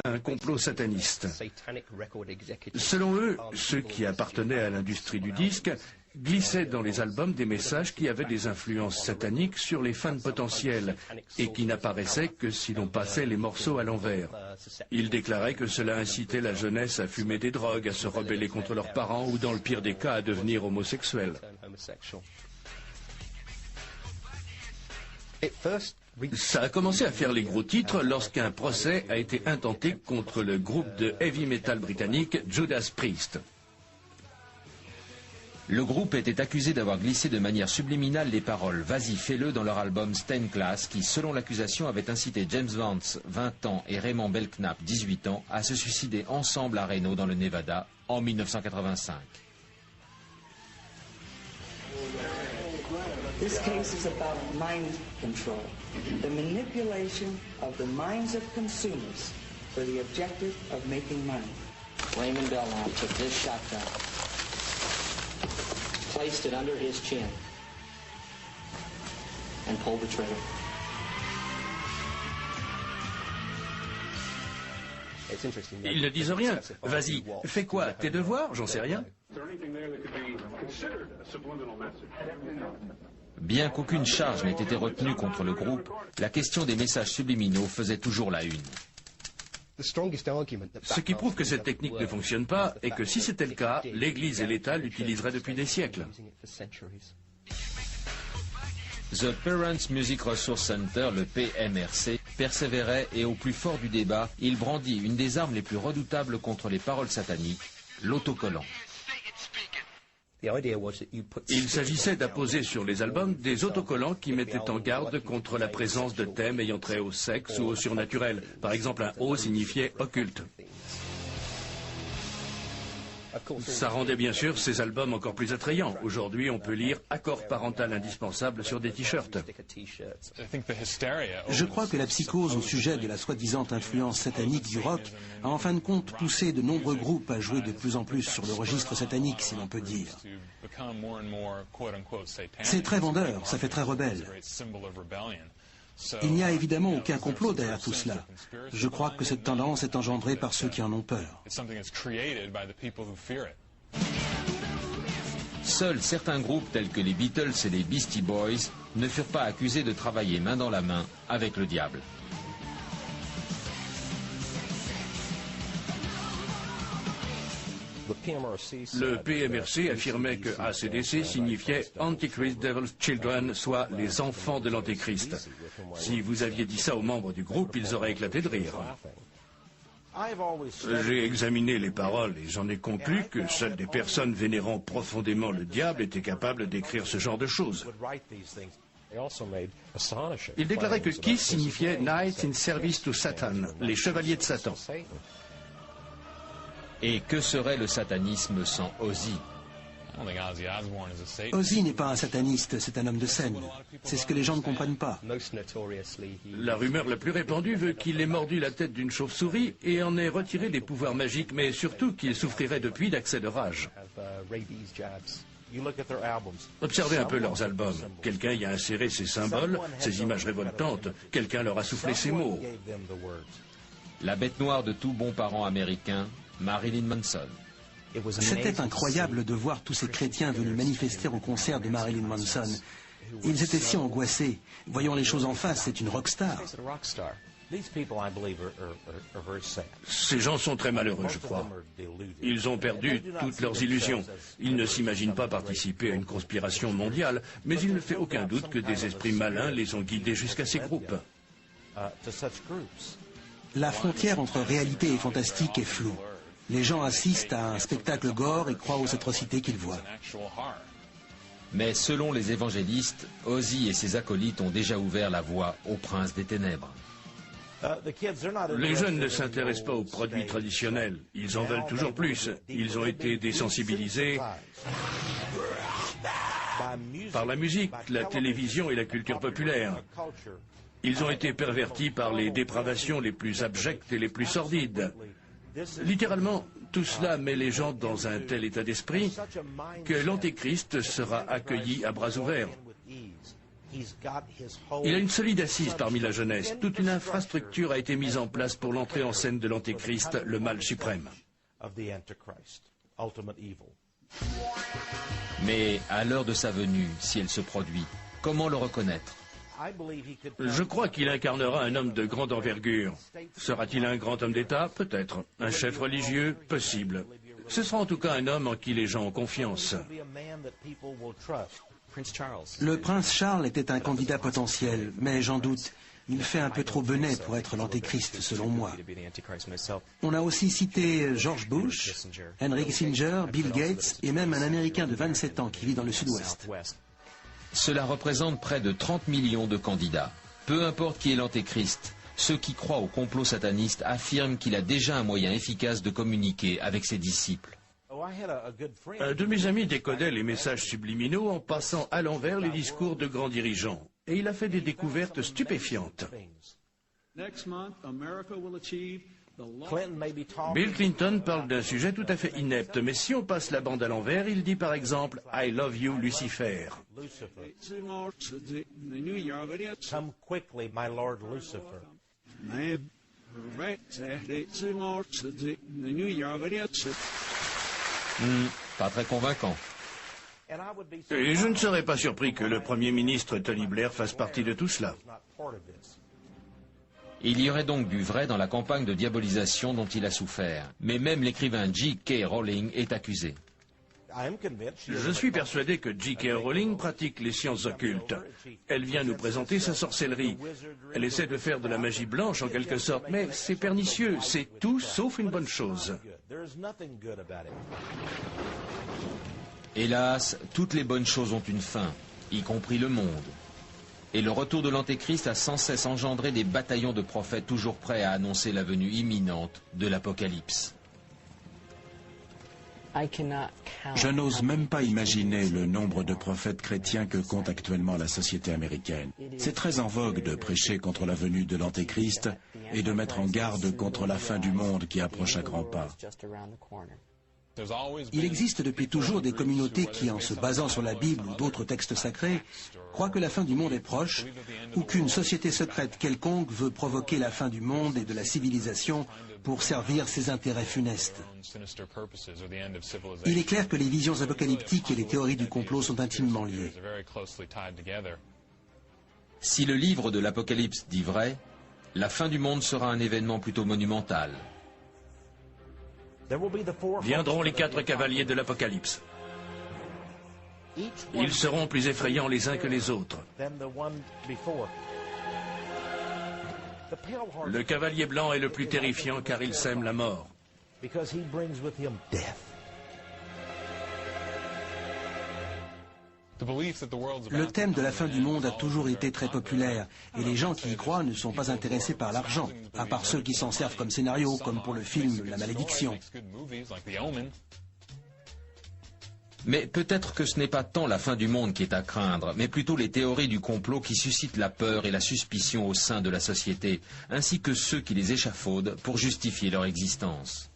un complot sataniste. Selon eux, ceux qui appartenaient à l'industrie du disque glissaient dans les albums des messages qui avaient des influences sataniques sur les fans potentiels et qui n'apparaissaient que si l'on passait les morceaux à l'envers. Ils déclaraient que cela incitait la jeunesse à fumer des drogues, à se rebeller contre leurs parents ou dans le pire des cas à devenir homosexuels. Ça a commencé à faire les gros titres lorsqu'un procès a été intenté contre le groupe de heavy metal britannique Judas Priest. Le groupe était accusé d'avoir glissé de manière subliminale les paroles « Vas-y, fais-le » dans leur album Stained Glass qui, selon l'accusation, avait incité James Vance, 20 ans, et Raymond Belknap, 18 ans, à se suicider ensemble à Reno, dans le Nevada, en 1985. This case is about mind control, the manipulation of the minds of consumers for the objective of making money. Raymond Belknap took this shotgun, placed it under his chin, and pulled the trigger. Ils ne disent rien. Vas-y, fais quoi? Tes devoirs? J'en sais rien. Bien qu'aucune charge n'ait été retenue contre le groupe, la question des messages subliminaux faisait toujours la une. Ce qui prouve que cette technique ne fonctionne pas et que si c'était le cas, l'Église et l'État l'utiliseraient depuis des siècles. The Parents Music Resource Center, le PMRC, persévérait et au plus fort du débat, il brandit une des armes les plus redoutables contre les paroles sataniques, l'autocollant. Il s'agissait d'apposer sur les albums des autocollants qui mettaient en garde contre la présence de thèmes ayant trait au sexe ou au surnaturel. Par exemple, un O signifiait occulte. Ça rendait bien sûr ces albums encore plus attrayants. Aujourd'hui, on peut lire « Accord parental indispensable » sur des t-shirts. Je crois que la psychose au sujet de la soi-disant influence satanique du rock a en fin de compte poussé de nombreux groupes à jouer de plus en plus sur le registre satanique, si l'on peut dire. C'est très vendeur, ça fait très rebelle. Il n'y a évidemment aucun complot derrière tout cela. Je crois que cette tendance est engendrée par ceux qui en ont peur. Seuls certains groupes tels que les Beatles et les Beastie Boys ne furent pas accusés de travailler main dans la main avec le diable. Le PMRC affirmait que ACDC signifiait Antichrist Devil's Children, soit les enfants de l'Antéchrist. Si vous aviez dit ça aux membres du groupe, ils auraient éclaté de rire. J'ai examiné les paroles et j'en ai conclu que seules des personnes vénérant profondément le diable étaient capables d'écrire ce genre de choses. Il déclarait que Kiss signifiait Knights in Service to Satan, les chevaliers de Satan. Et que serait le satanisme sans Ozzy? Ozzy n'est pas un sataniste, c'est un homme de scène. C'est ce que les gens ne comprennent pas. La rumeur la plus répandue veut qu'il ait mordu la tête d'une chauve-souris et en ait retiré des pouvoirs magiques, mais surtout qu'il souffrirait depuis d'accès de rage. Observez un peu leurs albums. Quelqu'un y a inséré ces symboles, ces images révoltantes. Quelqu'un leur a soufflé ces mots. La bête noire de tout bon parent américain, Marilyn Manson. C'était incroyable de voir tous ces chrétiens venus manifester au concert de Marilyn Manson. Ils étaient si angoissés. Voyons les choses en face, c'est une rockstar. Ces gens sont très malheureux, je crois. Ils ont perdu toutes leurs illusions. Ils ne s'imaginent pas participer à une conspiration mondiale, mais il ne fait aucun doute que des esprits malins les ont guidés jusqu'à ces groupes. La frontière entre réalité et fantastique est floue. Les gens assistent à un spectacle gore et croient aux atrocités qu'ils voient. Mais selon les évangélistes, Ozzy et ses acolytes ont déjà ouvert la voie au prince des ténèbres. Les jeunes ne s'intéressent pas aux produits traditionnels. Ils en veulent toujours plus. Ils ont été désensibilisés par la musique, la télévision et la culture populaire. Ils ont été pervertis par les dépravations les plus abjectes et les plus sordides. Littéralement, tout cela met les gens dans un tel état d'esprit que l'Antéchrist sera accueilli à bras ouverts. Il a une solide assise parmi la jeunesse. Toute une infrastructure a été mise en place pour l'entrée en scène de l'Antéchrist, le mal suprême. Mais à l'heure de sa venue, si elle se produit, comment le reconnaître? Je crois qu'il incarnera un homme de grande envergure. Sera-t-il un grand homme d'État? Peut-être. Un chef religieux? Possible. Ce sera en tout cas un homme en qui les gens ont confiance. Le prince Charles était un candidat potentiel, mais j'en doute. Il fait un peu trop benet pour être l'antéchrist, selon moi. On a aussi cité George Bush, Henry Kissinger, Bill Gates et même un Américain de 27 ans qui vit dans le sud-ouest. Cela représente près de 30 millions de candidats. Peu importe qui est l'antéchrist, ceux qui croient au complot sataniste affirment qu'il a déjà un moyen efficace de communiquer avec ses disciples. Un de mes amis décodait les messages subliminaux en passant à l'envers les discours de grands dirigeants. Et il a fait des découvertes stupéfiantes. Bill Clinton parle d'un sujet tout à fait inepte, mais si on passe la bande à l'envers, il dit par exemple « I love you, Lucifer ». Come quickly, my Lord Lucifer. Pas très convaincant. Et je ne serais pas surpris que le Premier ministre Tony Blair fasse partie de tout cela. Il y aurait donc du vrai dans la campagne de diabolisation dont il a souffert. Mais même l'écrivain J.K. Rowling est accusé. Je suis persuadé que J.K. Rowling pratique les sciences occultes. Elle vient nous présenter sa sorcellerie. Elle essaie de faire de la magie blanche en quelque sorte, mais c'est pernicieux, c'est tout sauf une bonne chose. Hélas, toutes les bonnes choses ont une fin, y compris le monde. Et le retour de l'Antéchrist a sans cesse engendré des bataillons de prophètes toujours prêts à annoncer la venue imminente de l'Apocalypse. Je n'ose même pas imaginer le nombre de prophètes chrétiens que compte actuellement la société américaine. C'est très en vogue de prêcher contre la venue de l'Antéchrist et de mettre en garde contre la fin du monde qui approche à grands pas. Il existe depuis toujours des communautés qui, en se basant sur la Bible ou d'autres textes sacrés, croient que la fin du monde est proche ou qu'une société secrète quelconque veut provoquer la fin du monde et de la civilisation pour servir ses intérêts funestes. Il est clair que les visions apocalyptiques et les théories du complot sont intimement liées. Si le livre de l'Apocalypse dit vrai, la fin du monde sera un événement plutôt monumental. Viendront les 4 cavaliers de l'Apocalypse. Ils seront plus effrayants les uns que les autres. Le cavalier blanc est le plus terrifiant car il sème la mort. Le thème de la fin du monde a toujours été très populaire et les gens qui y croient ne sont pas intéressés par l'argent, à part ceux qui s'en servent comme scénario, comme pour le film La Malédiction. Mais peut-être que ce n'est pas tant la fin du monde qui est à craindre, mais plutôt les théories du complot qui suscitent la peur et la suspicion au sein de la société, ainsi que ceux qui les échafaudent pour justifier leur existence.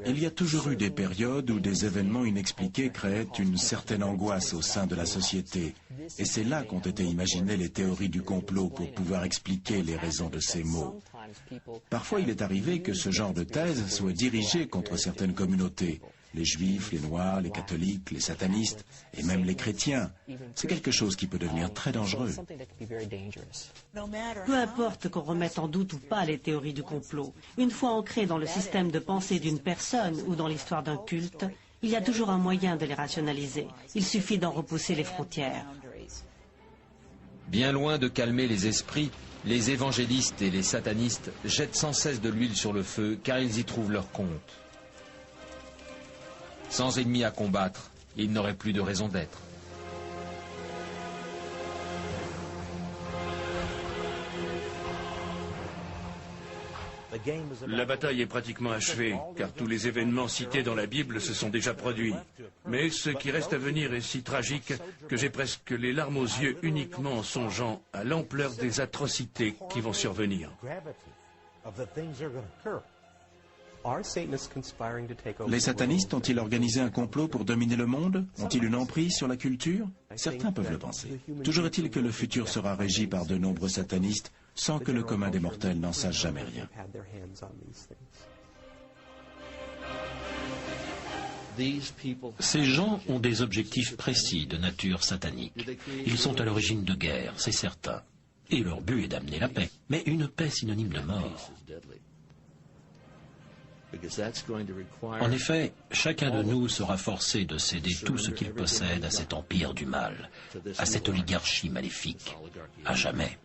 Il y a toujours eu des périodes où des événements inexpliqués créaient une certaine angoisse au sein de la société. Et c'est là qu'ont été imaginées les théories du complot pour pouvoir expliquer les raisons de ces maux. Parfois, il est arrivé que ce genre de thèse soit dirigé contre certaines communautés. Les juifs, les noirs, les catholiques, les satanistes et même les chrétiens. C'est quelque chose qui peut devenir très dangereux. Peu importe qu'on remette en doute ou pas les théories du complot, une fois ancrées dans le système de pensée d'une personne ou dans l'histoire d'un culte, il y a toujours un moyen de les rationaliser. Il suffit d'en repousser les frontières. Bien loin de calmer les esprits, les évangélistes et les satanistes jettent sans cesse de l'huile sur le feu car ils y trouvent leur compte. Sans ennemis à combattre, il n'aurait plus de raison d'être. La bataille est pratiquement achevée, car tous les événements cités dans la Bible se sont déjà produits. Mais ce qui reste à venir est si tragique que j'ai presque les larmes aux yeux uniquement en songeant à l'ampleur des atrocités qui vont survenir. Les satanistes ont-ils organisé un complot pour dominer le monde? Ont-ils une emprise sur la culture? Certains peuvent le penser. Toujours est-il que le futur sera régi par de nombreux satanistes sans que le commun des mortels n'en sache jamais rien. Ces gens ont des objectifs précis de nature satanique. Ils sont à l'origine de guerres, c'est certain. Et leur but est d'amener la paix. Mais une paix synonyme de mort. En effet, chacun de nous sera forcé de céder tout ce qu'il possède à cet empire du mal, à cette oligarchie maléfique, à jamais.